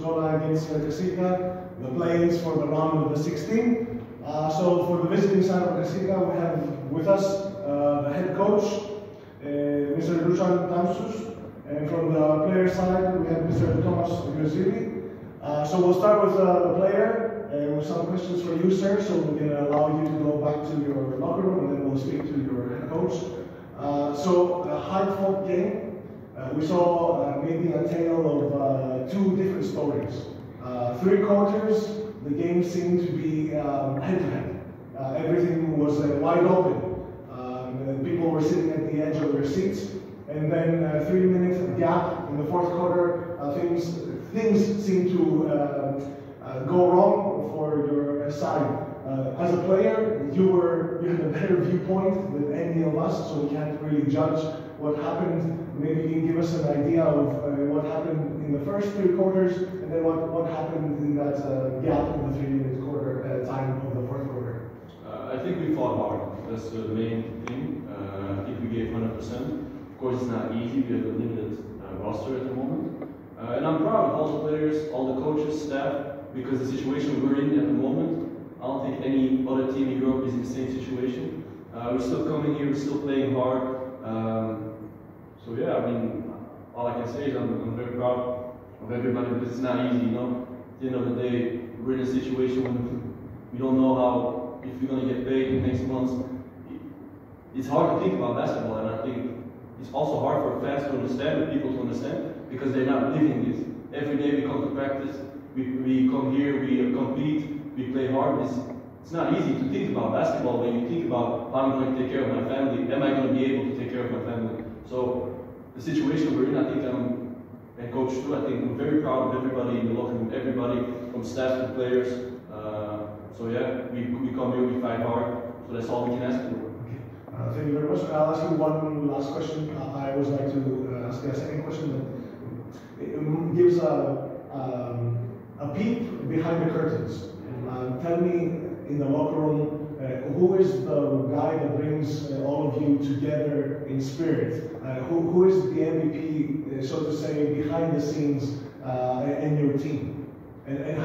Barcelona against Casilla, the play-ins for the round of the 16. So for the visiting side of Casilla, we have with us the head coach, Mr. Dusan Tamsus, and from the player side, we have Mr. Thomas Grazili. So we'll start with the player. With some questions for you, sir, so we can allow you to go back to your locker room, and then we'll speak to your head coach. So a hard-fought game. We saw maybe a tale of two different stories. 3 quarters, the game seemed to be head-to-head. Everything was wide open. People were sitting at the edge of their seats, and then 3-minute gap in the 4th quarter. Things seemed to go wrong for your side. As a player, you had a better viewpoint than any of us, so we can't really judge what happened. Maybe you can give us an idea of what happened in the first 3 quarters, and then what happened in that gap in the 3-minute quarter time of the 4th quarter. I think we fought hard. That's the main thing. I think we gave 100%. Of course, it's not easy. We have a limited roster at the moment. And I'm proud of all the players, all the coaches, staff, because the situation we're in at the moment, I don't think any other team in Europe is in the same situation. We're still coming here, we're still playing hard. So yeah, I mean, all I can say is I'm very proud of everybody, because it's not easy, you know. At the end of the day, we're in a situation when we don't know if we're going to get paid in the next months. It's hard to think about basketball, and I think it's also hard for fans to understand, or people to understand, because they're not living this. Every day we come to practice, we come here, we compete, we play hard. It's not easy to think about basketball when you think about how I'm going to take care of my family. Am I going to be able to take care of my family? So the situation we're in, I think and coach too, I think we're very proud of everybody in the locker room, everybody from staff to players. So yeah, we come here, we fight hard. So that's all we can ask for. Okay. Thank you very much. I'll ask you one last question. I always like to ask you a second question that it gives a peep behind the curtains. Tell me, in the locker room, who is the guy that brings all of you together in spirit? Who is the MVP, so to say, behind the scenes in your team? And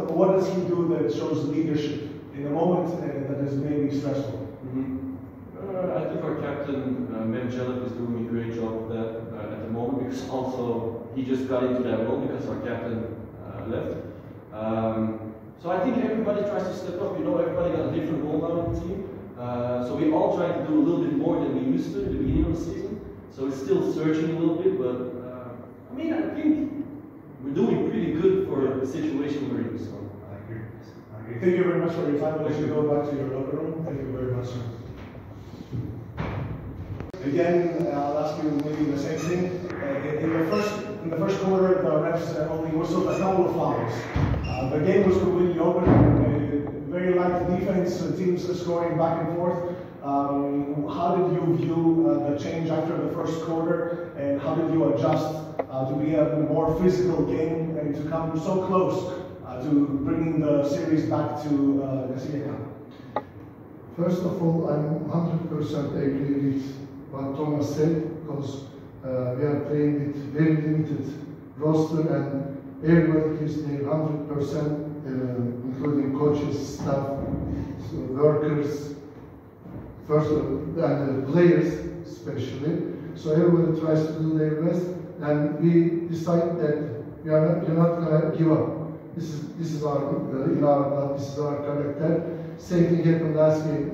what does he do that shows leadership in a moment that is maybe stressful? I think our captain, Ν.199.Β is doing a great job of that at the moment, because also he just got into that role because our captain left. So I think everybody tries to step up. You know, everybody got a different role now in the team. So we all try to do a little bit more than we used to at the beginning of the season. So it's still searching a little bit, but I mean, I think we're doing pretty good for the situation we're in. So I agree. Thank you very much for your time. I'll let you go back to your locker room. Thank you very much, sir. Again, I'll ask you maybe the same thing. In the first quarter, the refs only whistled a couple of fouls. The game was completely open. Very light defense, teams scoring back and forth. How did you view the change after the first quarter, and how did you adjust to be a more physical game and to come so close to bringing the series back to Casilla? First of all, I'm 100% agree with what Thomas said, because we are playing with very limited roster, and everybody gives their 100%, including coaches, staff, workers, and the players especially. So everybody tries to do their best, and we decide that we're not going to give up. This is our blood, this is our character. Same thing happened last game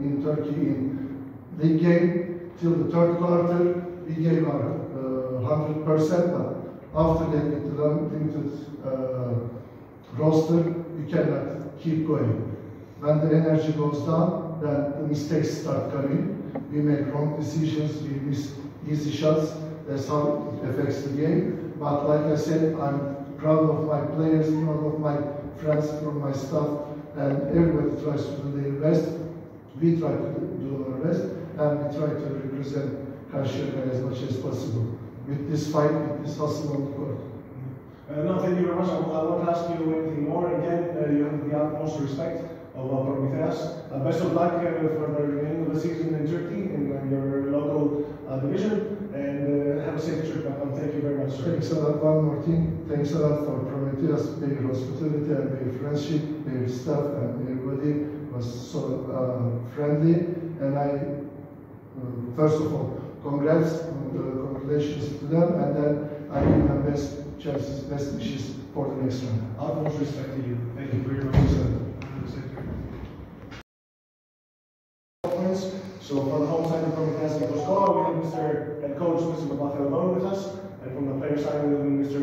in Turkey in league game. Till the 3rd quarter, we gave our 100%, but after that, with the limited roster, we cannot keep going. When the energy goes down, then the mistakes start coming. We make wrong decisions, we miss easy shots. That's how it affects the game. But like I said, I'm proud of my players, proud of my friends, from my staff, and everybody tries to do their best. We try to do our best, and we try to represent Karşıyaka as much as possible with this fight, with this hustle on the court. No, thank you very much. I won't ask you anything more. Again, you have the utmost respect of Prometheas. Best of luck for the remaining of the season in Turkey, in your local division. and have a safe trip back home. Thank you very much, sir. Thanks a lot. One more thing. Thanks a lot for Prometheus, their hospitality and their friendship, their staff and everybody was so friendly. And I, first of all, congratulations to them, and then I give them best chances, best wishes for the next round. Utmost respect to you. Thank you very much, sir. So from the home side of Prometheus Dikos, we have Mr. Head Coach, Mr. Pátras with us, and from the player side we have Mr.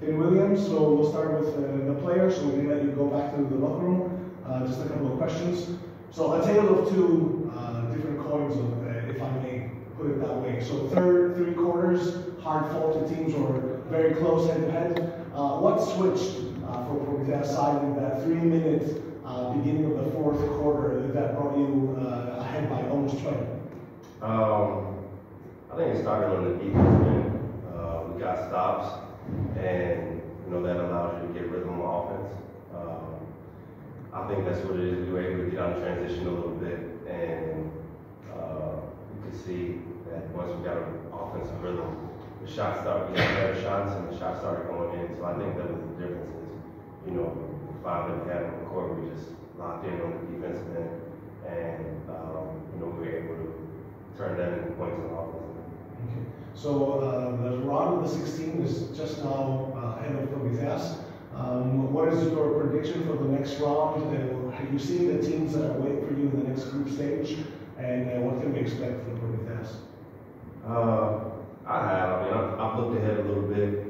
Ν.199.Β So we'll start with the players, so we can let you go back to the locker room. Just a couple of questions. So a tale of two different coins, if I may put it that way. So three quarters, hard-fought teams were very close head-to-head. What switched for Prometheus side in that 3-minute beginning of the fourth quarter that brought you ahead by almost 20? I think it started on the defense end. We got stops, and that allows you to get rhythm on offense. I think that's what it is. We were able to get out of transition a little bit, and you could see that once we got an offensive rhythm, the shots started, we had better shots, and the shots started going in. So I think that was the difference. The 5 that we had on the court, we just locked in on the defensive end, and we were able to turn that into points on offense. Okay. So the round of the 16 is just now ahead of Prometheus. What is your prediction for the next round? Have you seen the teams that are waiting for you in the next group stage? And what can we expect from Prometheus? I have. I've looked ahead a little bit.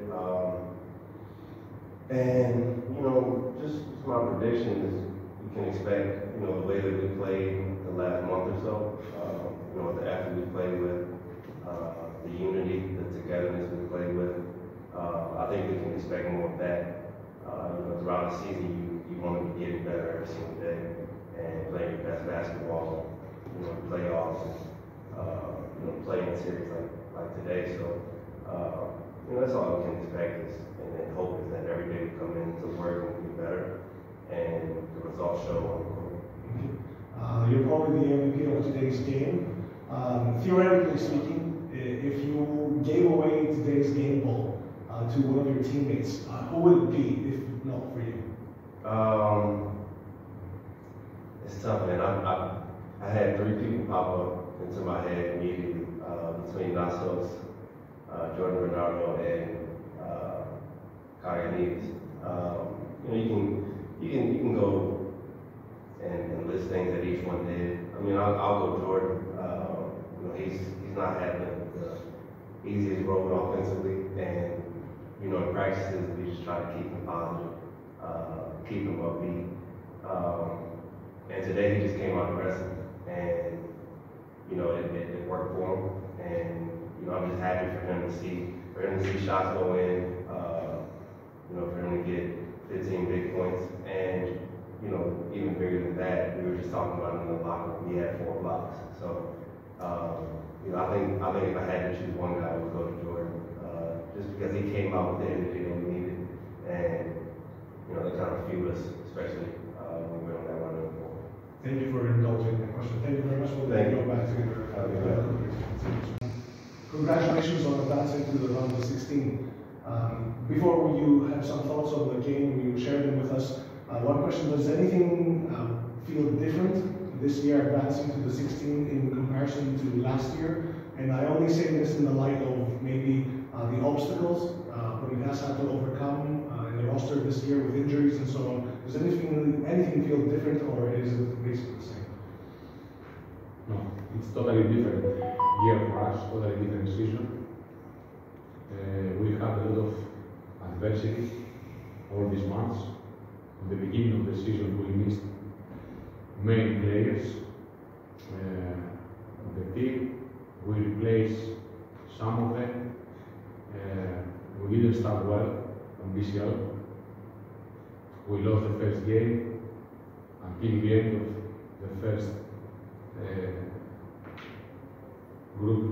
And, just my prediction is you can expect, the way that we played the last month or so, the effort we played with, the unity, the togetherness we played with. I think we can expect more of that. Throughout the season, you want to be getting better every single day and playing your best basketball, playoffs, and playing in series like today. So, that's all we can expect and hope is that every day we come in to work and get better, and the results show on the court. You're probably the MVP of today's game. Theoretically speaking, if you gave away today's game ball to one of your teammates, who would it be if not for you? It's tough, man. I had 3 people pop up into my head immediately between Nasos, Jordan Bernardo, and Kayanis. You can go and list things that each one did. I'll go Jordan. He's not had the easiest road offensively, and in practices we just try to keep him positive, keep him upbeat. And today he just came out aggressive, and it worked for him. And I'm just happy for him to see shots go in. For him to get 15 big points, and even bigger than that, we were just talking about in the locker room, we had 4 blocks. So I think if I had to choose one guy, I would go to Jordan, just because he came out with the energy that we needed, and they kind of fueled us, especially when we were on that run of the floor. Thank you for indulging the question. Thank you very much. We'll go back to congratulations on advancing to the round of 16. Before you have some thoughts on the game, you share them with us. One question: does anything feel different this year, advancing to the 16 in comparison to last year? And I only say this in the light of maybe the obstacles Prometheus had to overcome in the roster this year with injuries and so on. Does anything feel different, or is it basically the same? No, it's totally different year for us, totally different season. We had a lot of adversity all these months. In the beginning of the season, we missed many players of the team. We replaced some of them. We didn't start well on this year. We lost the first game. Until the end of the first group,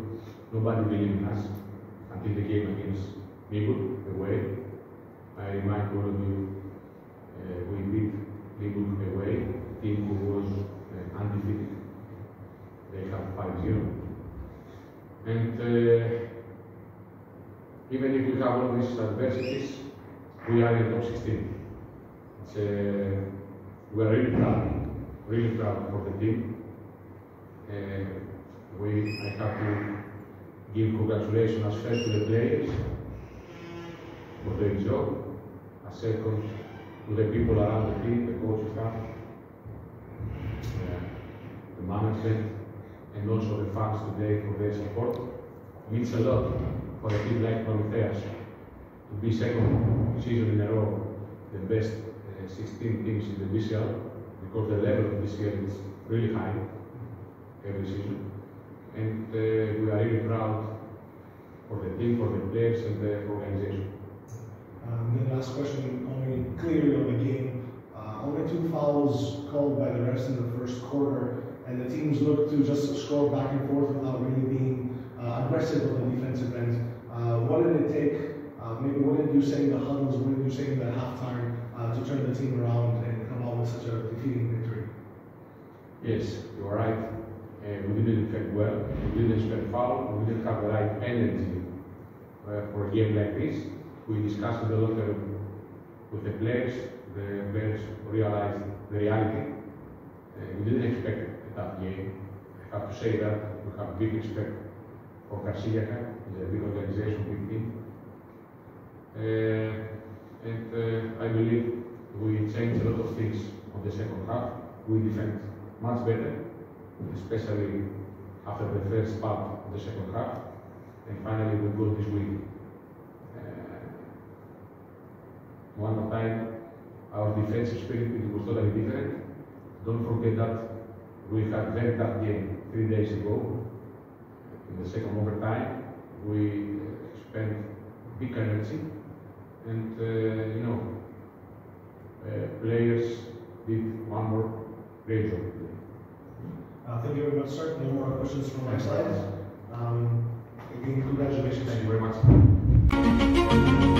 nobody believed in us until the game against Liverpool away. I remind all of you, we beat Liverpool away, a team who was undefeated. They had 5-0. And are in the top 16. We are really proud for the team. I have to give congratulations as first to the players for their job, as second to the people around the team, the coaching staff, the management, and also the fans today for their support. It means a lot for a team like Promethea to be second season in a row, the best 16 teams in the BCL, because the level of BCL is really high every season. And we are really proud for the team, for the players, and the organization. Then last question, only clearly on the game. Only 2 fouls called by the refs in the first quarter, and the teams looked to just score back and forth without really being aggressive on the defensive end. What did it take? Maybe what did you say in the huddles? What did you say in the halftime to turn the team around and come out with such a defeating victory? Yes, you are right. We didn't defend well. We didn't expect foul. We didn't have the right energy for a game like this. We discussed in the locker room with the players. The players realized the reality. We didn't expect a tough game. I have to say that we have big respect for Garciaka. It's a big organization, big team. I believe we changed a lot of things on the second half. We defend much better, especially after the first part of the second half. And finally, we got this win. One more time, our defensive spirit was totally different. Don't forget that we had a very tough game 3 days ago. In the second overtime, we spent big energy, and players did one more great job. Thank you very much, sir. No more questions from my side. Again, congratulations. Thank you very much.